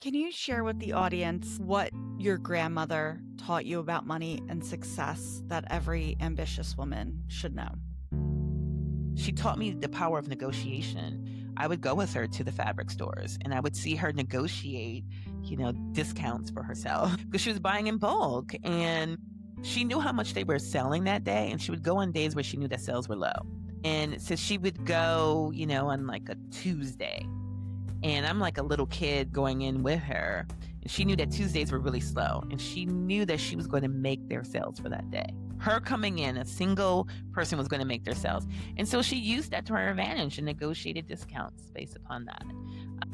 Can you share with the audience what your grandmother taught you about money and success that every ambitious woman should know? She taught me the power of negotiation. I would go with her to the fabric stores and I would see her negotiate, discounts for herself because she was buying in bulk and she knew how much they were selling that day. And she would go on days where she knew that sales were low. And so she would go, on like a Tuesday. And I'm like a little kid going in with her. And she knew that Tuesdays were really slow. And she knew that she was going to make their sales for that day. Her coming in, a single person was going to make their sales. And so she used that to her advantage and negotiated discounts based upon that.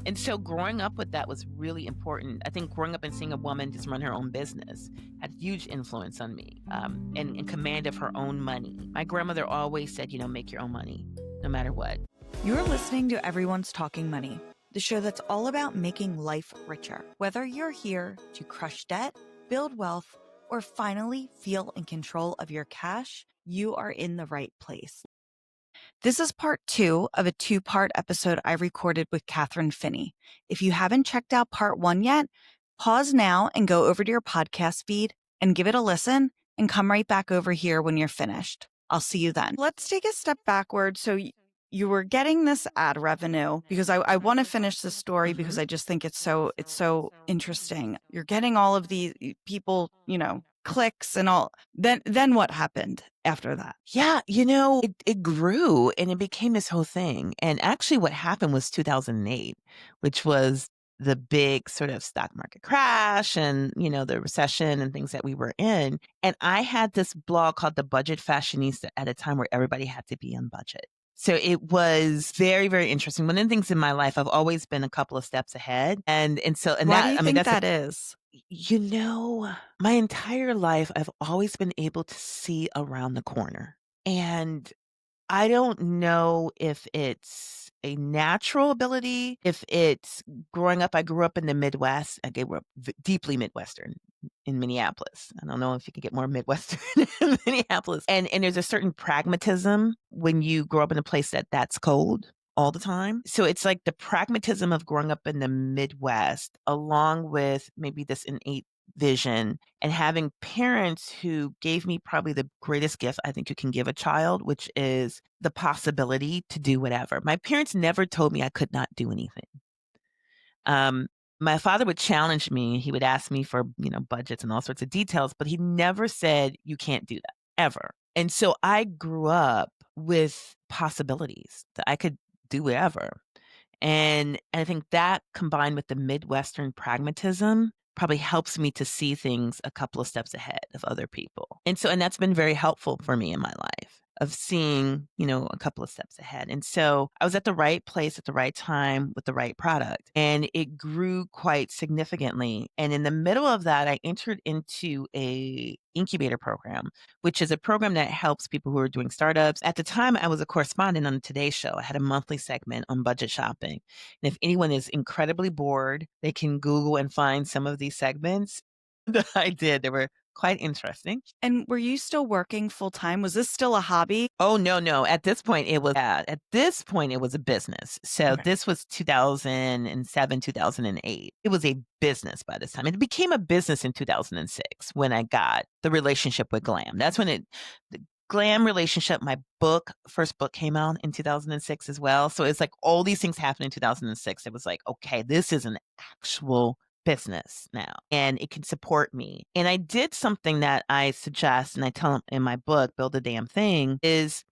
And so growing up with that was really important. I think growing up and seeing a woman just run her own business had huge influence on me, and command of her own money. My grandmother always said, make your own money, no matter what. You're listening to Everyone's Talking Money, the show that's all about making life richer. Whether you're here to crush debt, build wealth, or finally feel in control of your cash, you are in the right place. This is part 2 of a 2-part episode I recorded with Kathryn Finney. If you haven't checked out part 1 yet, pause now and go over to your podcast feed and give it a listen and come right back over here when you're finished. I'll see you then. Let's take a step backward. So you were getting this ad revenue because I want to finish this story because I just think it's so interesting. You're getting all of these people, clicks and all. Then what happened after that? Yeah, it grew and it became this whole thing. And actually what happened was 2008, which was the big sort of stock market crash and, the recession and things that we were in. And I had this blog called The Budget Fashionista at a time where everybody had to be on budget. So it was very, very interesting. One of the things in my life, I've always been a couple of steps ahead. And Why do you think that is? My entire life, I've always been able to see around the corner. And I don't know if it's a natural ability, if it's growing up. I grew up in the Midwest. I grew up deeply Midwestern in Minneapolis. I don't know if you could get more Midwestern in Minneapolis. And there's a certain pragmatism when you grow up in a place that's cold all the time. So it's like the pragmatism of growing up in the Midwest, along with maybe this innate vision and having parents who gave me probably the greatest gift I think you can give a child, which is the possibility to do whatever. My parents never told me I could not do anything. My father would challenge me. He would ask me for, budgets and all sorts of details, but he never said, you can't do that, ever. And so I grew up with possibilities that I could do whatever. And I think that combined with the Midwestern pragmatism probably helps me to see things a couple of steps ahead of other people. And that's been very helpful for me in my life of seeing, a couple of steps ahead. And so I was at the right place at the right time with the right product, and it grew quite significantly. And in the middle of that, I entered into a incubator program, which is a program that helps people who are doing startups. At the time, I was a correspondent on the Today Show. I had a monthly segment on budget shopping. And if anyone is incredibly bored, they can Google and find some of these segments that I did. They were quite interesting. And were you still working full time? Was this still a hobby? Oh, no. At this point, it was a business. So Okay. this was 2007, 2008. It was a business by this time. It became a business in 2006 when I got the relationship with Glam. That's when the Glam relationship, my first book came out in 2006 as well. So it's like all these things happened in 2006. It was like, okay, this is an actual business now and it can support me. And I did something that I suggest and I tell them in my book, Build a Damn Thing, is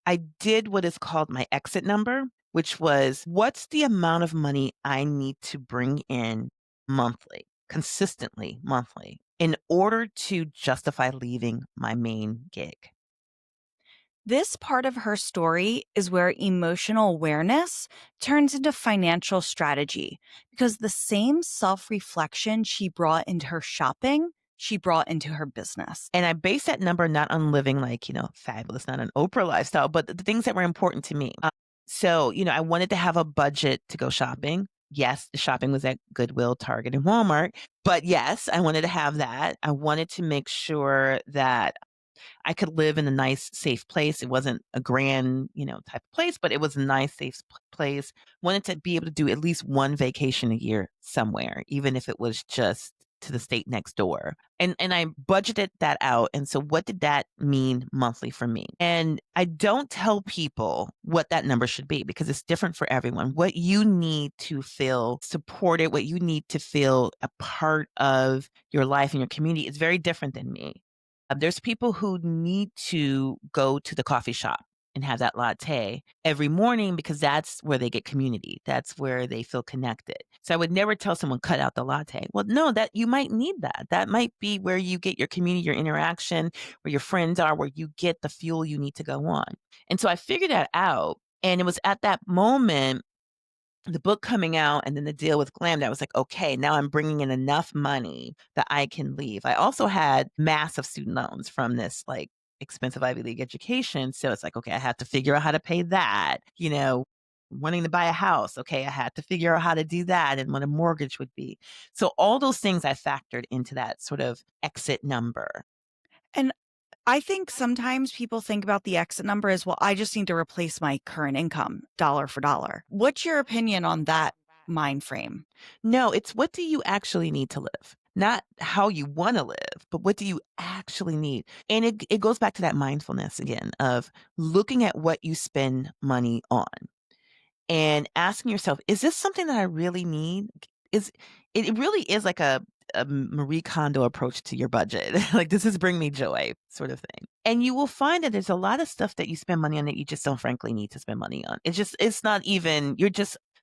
I did what is called my exit number, which was what's the amount of money I need to bring in monthly, consistently monthly, in order to justify leaving my main gig. This part of her story is where emotional awareness turns into financial strategy because the same self-reflection she brought into her shopping, she brought into her business. And I base that number not on living like, fabulous, not an Oprah lifestyle, but the things that were important to me. So, I wanted to have a budget to go shopping. Yes, the shopping was at Goodwill, Target, and Walmart. But yes, I wanted to have that. I wanted to make sure that I could live in a nice, safe place. It wasn't a grand, type of place, but it was a nice, safe place. Wanted to be able to do at least one vacation a year somewhere, even if it was just to the state next door. And I budgeted that out. And so what did that mean monthly for me? And I don't tell people what that number should be because it's different for everyone. What you need to feel supported, what you need to feel a part of your life and your community is very different than me. There's people who need to go to the coffee shop and have that latte every morning because that's where they get community. That's where they feel connected. So I would never tell someone cut out the latte. Well, no, that you might need that. That might be where you get your community, your interaction, where your friends are, where you get the fuel you need to go on. And so I figured that out. And it was at that moment the book coming out and then the deal with Glam that was like, okay, now I'm bringing in enough money that I can leave. I also had massive student loans from this like expensive Ivy League education. So it's like, okay, I have to figure out how to pay that, wanting to buy a house. Okay, I had to figure out how to do that and what a mortgage would be. So all those things I factored into that sort of exit number. And I think sometimes people think about the exit number as, well, I just need to replace my current income dollar for dollar. What's your opinion on that mind frame? No, it's what do you actually need to live? Not how you want to live, but what do you actually need? And it goes back to that mindfulness again of looking at what you spend money on and asking yourself, is this something that I really need? Is it really is like a Marie Kondo approach to your budget. Like this is bring me joy sort of thing. And you will find that there's a lot of stuff that you spend money on that you just don't frankly need to spend money on. It's not even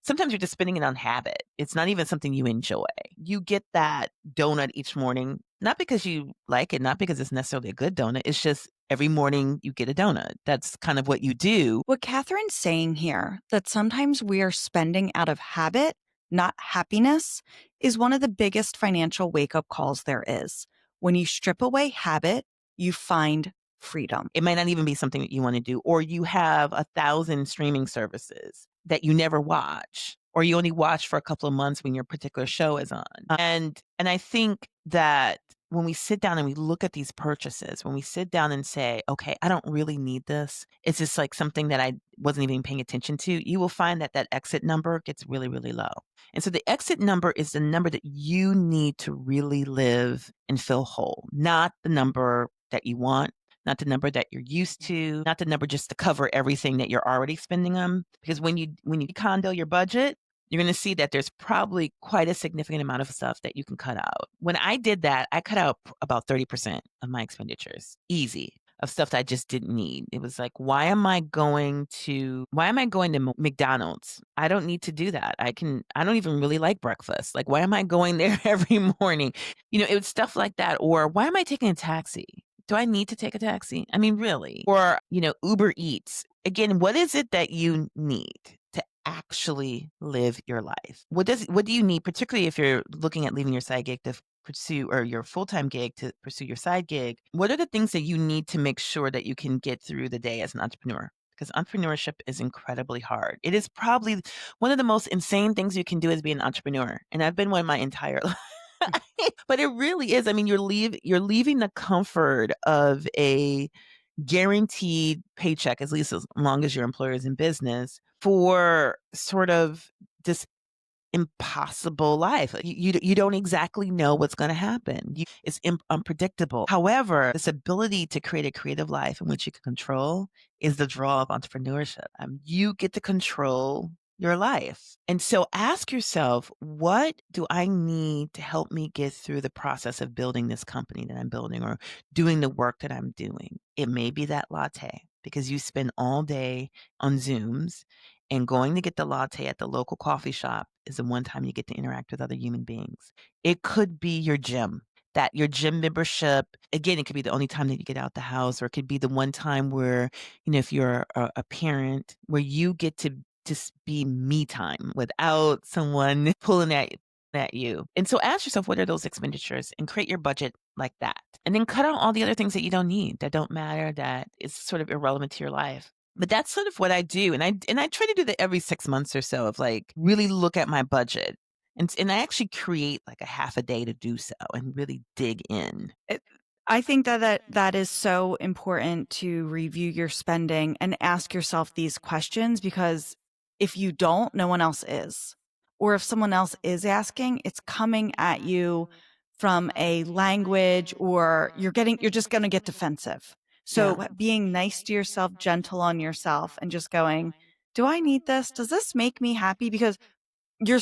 sometimes you're just spending it on habit. It's not even something you enjoy. You get that donut each morning, not because you like it, not because it's necessarily a good donut. It's just every morning you get a donut. That's kind of what you do. What Kathryn's saying here, that sometimes we are spending out of habit, not happiness, is one of the biggest financial wake up calls there is. When you strip away habit, you find freedom. It might not even be something that you want to do, or you have 1,000 streaming services that you never watch, or you only watch for a couple of months when your particular show is on. And I think that when we sit down and we look at these purchases, when we sit down and say, okay, I don't really need this. It's just like something that I wasn't even paying attention to. You will find that that exit number gets really, really low. And so the exit number is the number that you need to really live and feel whole, not the number that you want, not the number that you're used to, not the number just to cover everything that you're already spending on. Because when you condo your budget, you're going to see that there's probably quite a significant amount of stuff that you can cut out. When I did that, I cut out about 30% of my expenditures, easy, of stuff that I just didn't need. It was like, why am I going to McDonald's? I don't need to do that. I don't even really like breakfast. Like, why am I going there every morning? It was stuff like that. Or why am I taking a taxi? Do I need to take a taxi? I mean, really? Or, Uber Eats. Again, what is it that you need to actually live your life? What do you need, particularly if you're looking at leaving your side gig to pursue or your full-time gig to pursue your side gig? What are the things that you need to make sure that you can get through the day as an entrepreneur? Because entrepreneurship is incredibly hard. It is probably one of the most insane things you can do as being an entrepreneur. And I've been one my entire life. But it really is. I mean, you're leaving the comfort of a guaranteed paycheck, at least as long as your employer is in business, for sort of this impossible life. You don't exactly know what's going to happen. It's unpredictable. However, this ability to create a creative life in which you can control is the draw of entrepreneurship. You get to control your life. And so ask yourself, what do I need to help me get through the process of building this company that I'm building or doing the work that I'm doing? It may be that latte because you spend all day on Zooms and going to get the latte at the local coffee shop is the one time you get to interact with other human beings. It could be your gym, that your gym membership, again, it could be the only time that you get out the house, or it could be the one time where, if you're a parent, where you get to just be me time without someone pulling at you. And so ask yourself, what are those expenditures, and create your budget like that. And then cut out all the other things that you don't need, that don't matter, that is sort of irrelevant to your life. But that's sort of what I do. And I try to do that every 6 months or so, of like really look at my budget. And I actually create like a half a day to do so and really dig in. I think that is so important to review your spending and ask yourself these questions, because if you don't, no one else is. Or if someone else is asking, it's coming at you from a language, or you're just going to get defensive. Yeah. So being nice to yourself, gentle on yourself, and just going, do I need this? Does this make me happy? Because you're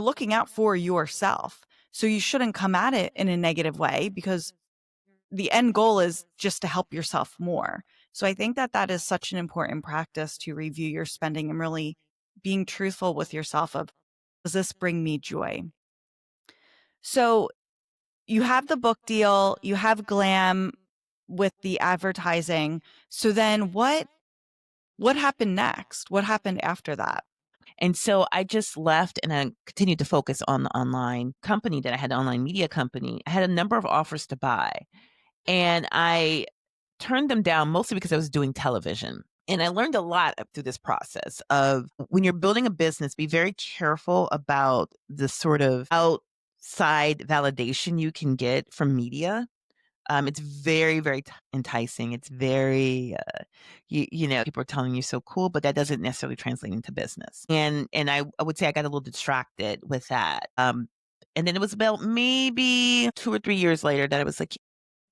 looking out for yourself. So you shouldn't come at it in a negative way, because the end goal is just to help yourself more. So I think that is such an important practice, to review your spending and really being truthful with yourself of, does this bring me joy? So you have the book deal, you have glam with the advertising. So then what happened next? What happened after that? And so I just left and I continued to focus on the online company that I had, the online media company. I had a number of offers to buy, and I turned them down mostly because I was doing television. And I learned a lot through this process of, when you're building a business, be very careful about the sort of outside validation you can get from media. It's very, very enticing. It's very, people are telling you so cool, but that doesn't necessarily translate into business. And I would say I got a little distracted with that. And then it was about maybe 2 or 3 years later that I was like,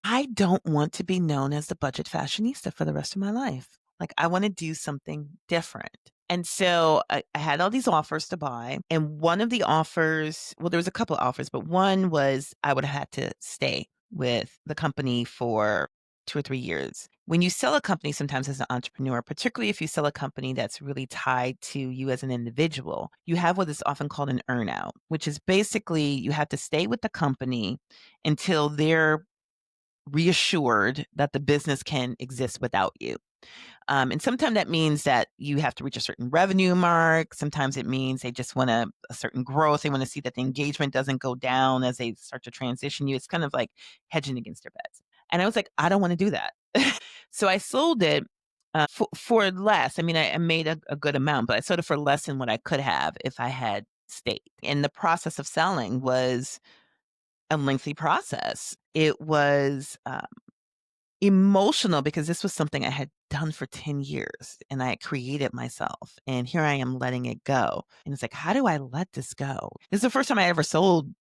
I don't want to be known as the budget fashionista for the rest of my life. Like, I want to do something different. And so I had all these offers to buy. And one of the offers, well, there was a couple of offers, but one was I would have had to stay with the company for 2 or 3 years. When you sell a company, sometimes as an entrepreneur, particularly if you sell a company that's really tied to you as an individual, you have what is often called an earnout, which is basically you have to stay with the company until they're reassured that the business can exist without you. And sometimes that means that you have to reach a certain revenue mark. Sometimes it means they just want a certain growth. They want to see that the engagement doesn't go down as they start to transition you. It's kind of like hedging against their bets. And I was like, I don't want to do that. So I sold it for less. I mean, I made a good amount, but I sold it for less than what I could have if I had stayed. And the process of selling was a lengthy process. It was emotional because this was something I had done for 10 years and I had created myself. And here I am letting it go. And it's like, how do I let this go? This is the first time I ever sold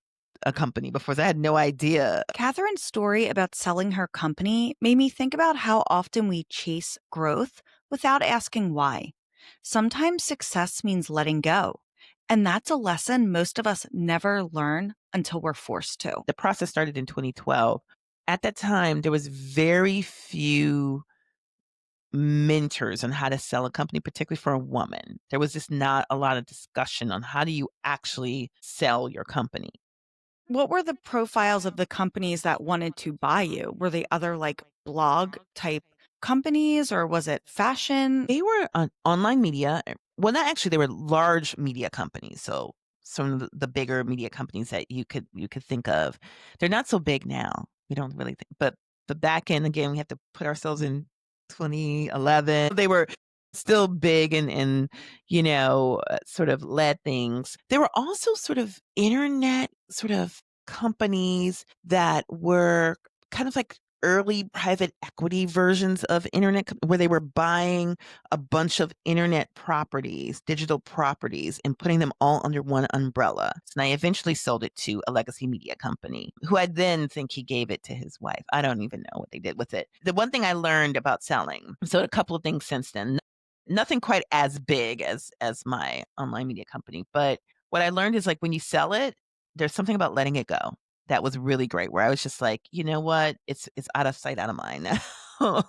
a company before. So I had no idea. Kathryn's story about selling her company made me think about how often we chase growth without asking why. Sometimes success means letting go. And that's a lesson most of us never learn until we're forced to. The process started in 2012. At that time, there was very few mentors on how to sell a company, particularly for a woman. There was just not a lot of discussion on how do you actually sell your company. What were the profiles of the companies that wanted to buy you? Were they other like blog type companies, or was it fashion? They were on online media. Well, not actually, they were large media companies. So some of the bigger media companies that you could think of. They're not so big now. We don't really think, but the back end again, we have to put ourselves in 2011. They were still big and sort of led things. There were also sort of internet sort of companies that were kind of like early private equity versions of internet where they were buying a bunch of internet properties, digital properties, and putting them all under one umbrella. And I eventually sold it to a legacy media company who I then think he gave it to his wife. I don't even know what they did with it. The one thing I learned about selling, so a couple of things since then, nothing quite as big as my online media company, but what I learned is like when you sell it, there's something about letting it go that was really great, where I was just like, "You know what? It's out of sight, out of mind now."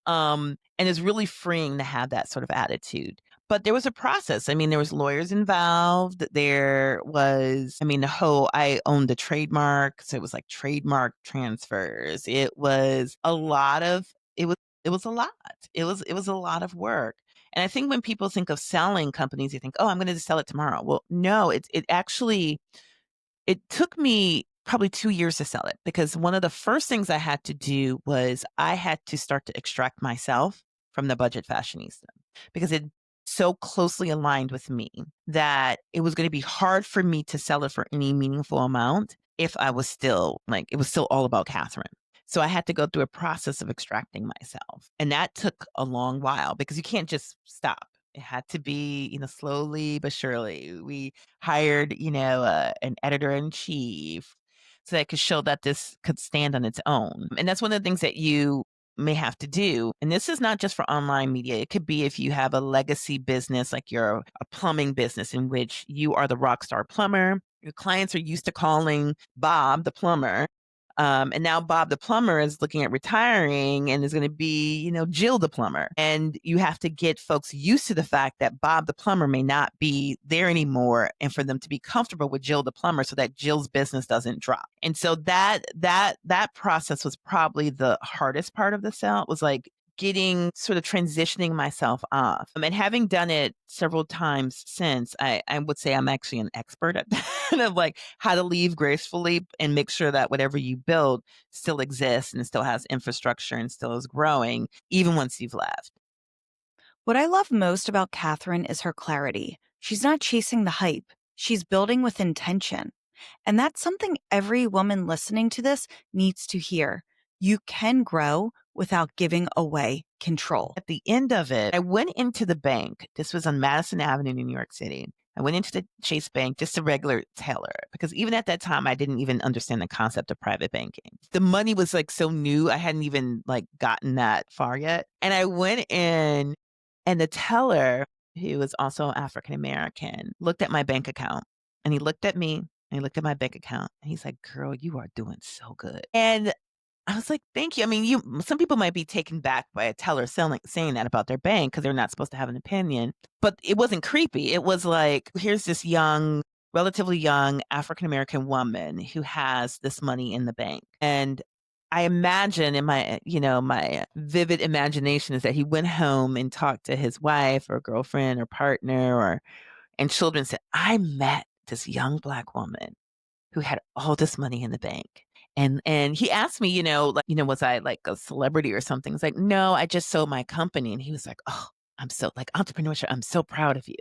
And it's really freeing to have that sort of attitude. But there was a process. I mean, there was lawyers involved. There was, I mean, I owned the trademark, so it was like trademark transfers. It was a lot. It was a lot of work. And I think when people think of selling companies, you think, "Oh, I'm gonna just sell it tomorrow." Well, no, it actually it took me probably 2 years to sell it because one of the first things I had to do was I had to start to extract myself from the budget fashionista because it so closely aligned with me that it was gonna be hard for me to sell it for any meaningful amount if I was still like, it was still all about Catherine. So I had to go through a process of extracting myself. And that took a long while because you can't just stop. It had to be, slowly but surely. We hired, an editor in chief so that it could show that this could stand on its own. And that's one of the things that you may have to do. And this is not just for online media. It could be if you have a legacy business, like you're a plumbing business in which you are the rock star plumber. Your clients are used to calling Bob the plumber. And now Bob the plumber is looking at retiring and is going to be, Jill the plumber. And you have to get folks used to the fact that Bob the plumber may not be there anymore, and for them to be comfortable with Jill the plumber so that Jill's business doesn't drop. And so that process was probably the hardest part of the sale. It was like getting sort of transitioning myself off. And having done it several times since, I would say I'm actually an expert at that of like how to leave gracefully and make sure that whatever you build still exists and still has infrastructure and still is growing, even once you've left. What I love most about Kathryn is her clarity. She's not chasing the hype, she's building with intention. And that's something every woman listening to this needs to hear. You can grow without giving away control. At the end of it, I went into the bank. This was on Madison Avenue, in New York City. I went into the Chase Bank, just a regular teller, because even at that time, I didn't even understand the concept of private banking. The money was like so new. I hadn't even like gotten that far yet. And I went in, and the teller, who was also African American, looked at my bank account, and he looked at me and he looked at my bank account, and he's like, "Girl, you are doing so good." And I was like, "Thank you." I mean, some people might be taken back by a teller saying that about their bank because they're not supposed to have an opinion, but it wasn't creepy. It was like, here's this young, relatively young African American woman who has this money in the bank. And I imagine in my vivid imagination is that he went home and talked to his wife or girlfriend or partner and children, said, "I met this young Black woman who had all this money in the bank." And he asked me, like, was I like a celebrity or something? It's like, "No, I just sold my company." And he was like, "Oh, I'm so like entrepreneurship. I'm so proud of you."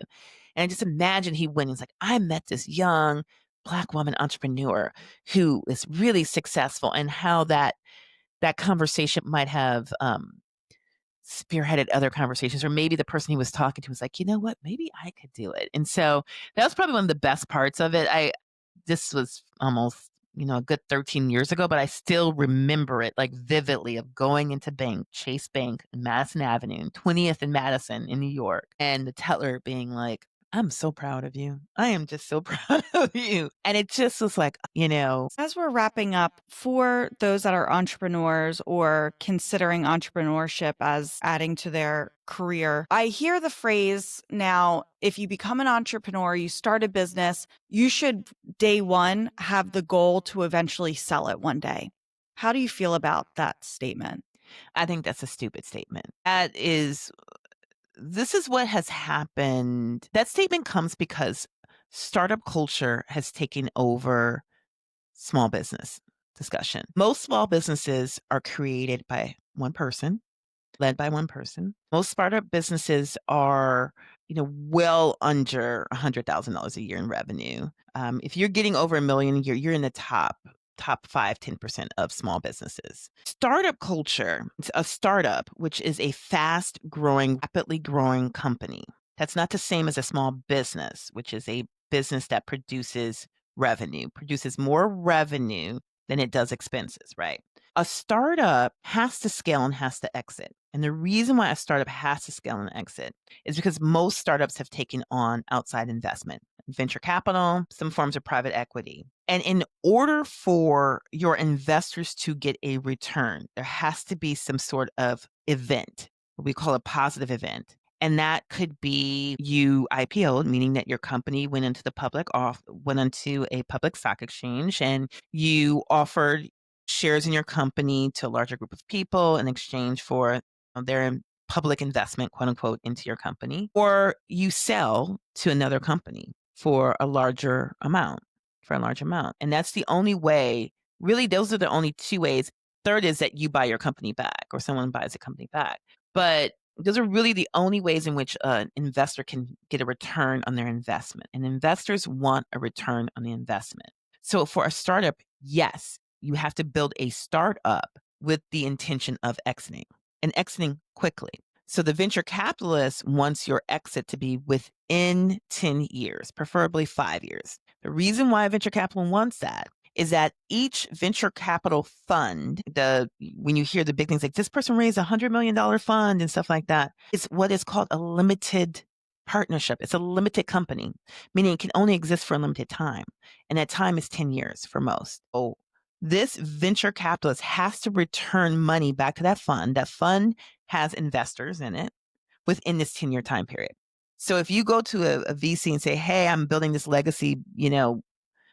And I just imagine he went and was like, "I met this young Black woman entrepreneur who is really successful," and how that conversation might have spearheaded other conversations, or maybe the person he was talking to was like, "You know what? Maybe I could do it." And so that was probably one of the best parts of it. This was almost, a good 13 years ago, but I still remember it like vividly of going into Chase Bank in Madison Avenue, 20th and Madison in New York, and the teller being like, "I'm so proud of you. I am just so proud of you." And it just was like, As we're wrapping up, for those that are entrepreneurs or considering entrepreneurship as adding to their career, I hear the phrase now, if you become an entrepreneur, you start a business, you should day one have the goal to eventually sell it one day. How do you feel about that statement? I think that's a stupid statement. This is what has happened. That statement comes because startup culture has taken over small business discussion. Most small businesses are created by one person, led by one person. Most startup businesses are, well under $100,000 a year in revenue. If you're getting over a million a year, you're in the top 5, 10% of small businesses. Startup culture, it's a startup, which is a fast growing, rapidly growing company. That's not the same as a small business, which is a business that produces more revenue than it does expenses, right? A startup has to scale and has to exit. And the reason why a startup has to scale and exit is because most startups have taken on outside investment, venture capital, some forms of private equity. And in order for your investors to get a return, there has to be some sort of event, what we call a positive event. And that could be you IPO'd, meaning that your company went into went onto a public stock exchange, and you offered shares in your company to a larger group of people in exchange for their public investment, quote unquote, into your company, or you sell to another company for a larger amount, And that's the only way, really, those are the only two ways. Third is that you buy your company back or someone buys a company back. But those are really the only ways in which an investor can get a return on their investment. And investors want a return on the investment. So for a startup, yes, you have to build a startup with the intention of exiting and exiting quickly. So the venture capitalist wants your exit to be within 10 years, preferably 5 years. The reason why venture capital wants that is that each venture capital fund, when you hear the big things like this person raised $100 million fund and stuff like that, is what is called a limited partnership. It's a limited company, meaning it can only exist for a limited time. And that time is 10 years for most. Oh, this venture capitalist has to return money back to that fund. That fund has investors in it within this 10-year time period. So if you go to a VC and say, hey, I'm building this legacy,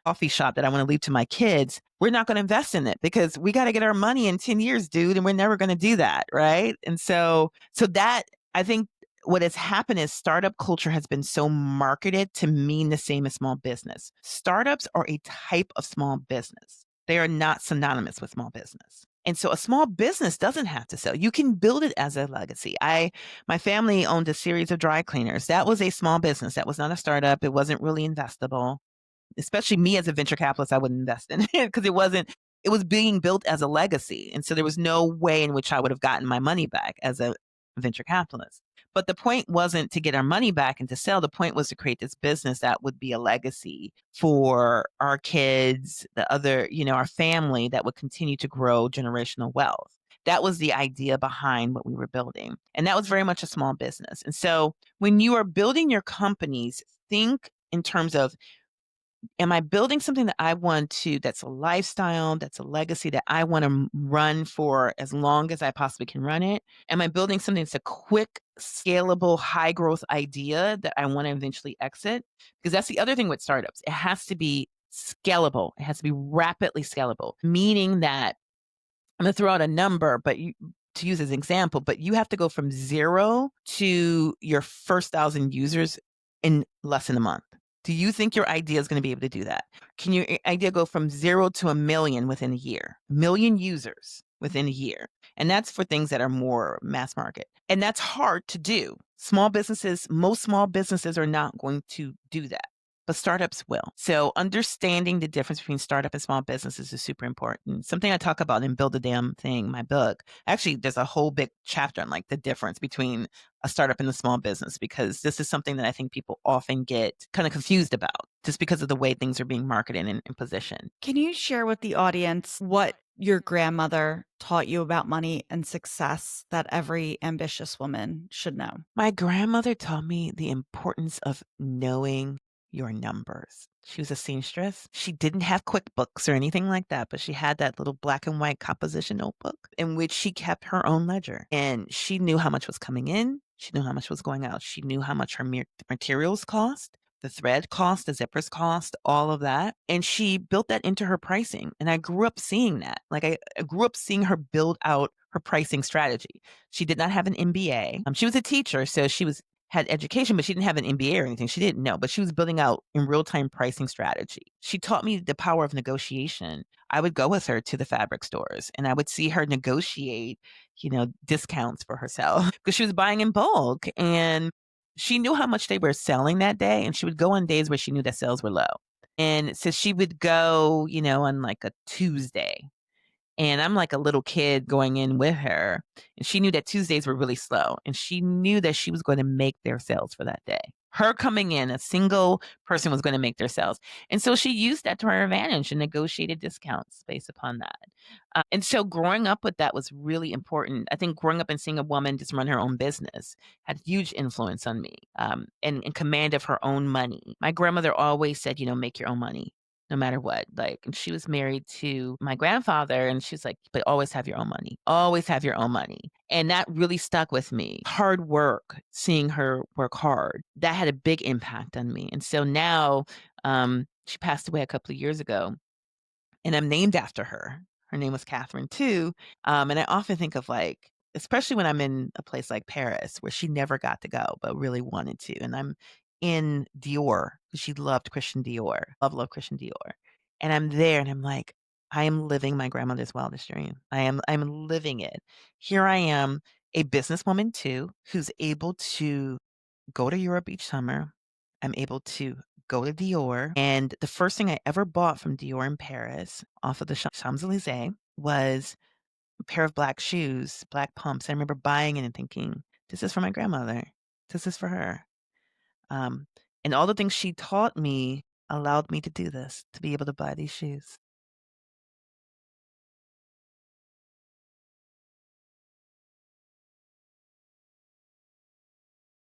coffee shop that I want to leave to my kids, we're not going to invest in it because we got to get our money in 10 years, dude. And we're never going to do that. Right. And so that I think what has happened is startup culture has been so marketed to mean the same as small business. Startups are a type of small business. They are not synonymous with small business. And so a small business doesn't have to sell. You can build it as a legacy. My family owned a series of dry cleaners. That was a small business. That was not a startup. It wasn't really investable. Especially me as a venture capitalist, I wouldn't invest in it because it was being built as a legacy. And so there was no way in which I would have gotten my money back as a venture capitalist. But the point wasn't to get our money back and to sell. The point was to create this business that would be a legacy for our kids, our family that would continue to grow generational wealth. That was the idea behind what we were building. And that was very much a small business. And so when you are building your companies, think in terms of, am I building something that I want to, that's a lifestyle, that's a legacy that I want to run for as long as I possibly can run it? Am I building something that's a quick, scalable, high growth idea that I want to eventually exit? Because that's the other thing with startups. It has to be scalable. It has to be rapidly scalable, meaning that I'm going to throw out a number, to use as an example, but you have to go from 0 to your first 1,000 users in less than a month. Do you think your idea is going to be able to do that? Can your idea go from 0 to 1 million within a year? 1 million users within a year. And that's for things that are more mass market. And that's hard to do. Most small businesses are not going to do that, but startups will. So understanding the difference between startup and small businesses is super important. Something I talk about in Build a Damn Thing, my book. Actually, there's a whole big chapter on like the difference between a startup and a small business, because this is something that I think people often get kind of confused about just because of the way things are being marketed and positioned. Can you share with the audience what your grandmother taught you about money and success that every ambitious woman should know? My grandmother taught me the importance of knowing your numbers. She was a seamstress. She didn't have QuickBooks or anything like that, but she had that little black and white composition notebook in which she kept her own ledger. And she knew how much was coming in. She knew how much was going out. She knew how much her materials cost, the thread cost, the zippers cost, all of that. And she built that into her pricing. And I grew up seeing that. Like I grew up seeing her build out her pricing strategy. She did not have an MBA. She was a teacher, so had education, but she didn't have an MBA or anything. She didn't know, but she was building out in real-time pricing strategy. She taught me the power of negotiation. I would go with her to the fabric stores and I would see her negotiate, discounts for herself because she was buying in bulk and she knew how much they were selling that day. And she would go on days where she knew that sales were low. And so she would go, on like a Tuesday. And I'm like a little kid going in with her. And she knew that Tuesdays were really slow. And she knew that she was going to make their sales for that day. Her coming in, a single person was going to make their sales. And so she used that to her advantage and negotiated discounts based upon that. And so growing up with that was really important. I think growing up and seeing a woman just run her own business had huge influence on me, and command of her own money. My grandmother always said, make your own money no matter what. Like, and she was married to my grandfather and she's like, but always have your own money. Always have your own money. And that really stuck with me. Hard work, seeing her work hard, that had a big impact on me. And so now, she passed away a couple of years ago and I'm named after her. Her name was Kathryn too. And I often think of like, especially when I'm in a place like Paris where she never got to go, but really wanted to. And I'm in Dior because she loved Christian Dior. Love Christian Dior. And I'm there and I'm like, I am living my grandmother's wildest dream. I'm living it. Here I am, a businesswoman too, who's able to go to Europe each summer. I'm able to go to Dior. And the first thing I ever bought from Dior in Paris off of the Champs-Elysees was a pair of black shoes, black pumps. I remember buying it and thinking, "This is for my grandmother. This is for her." Um, and all the things she taught me allowed me to do this, to be able to buy these shoes.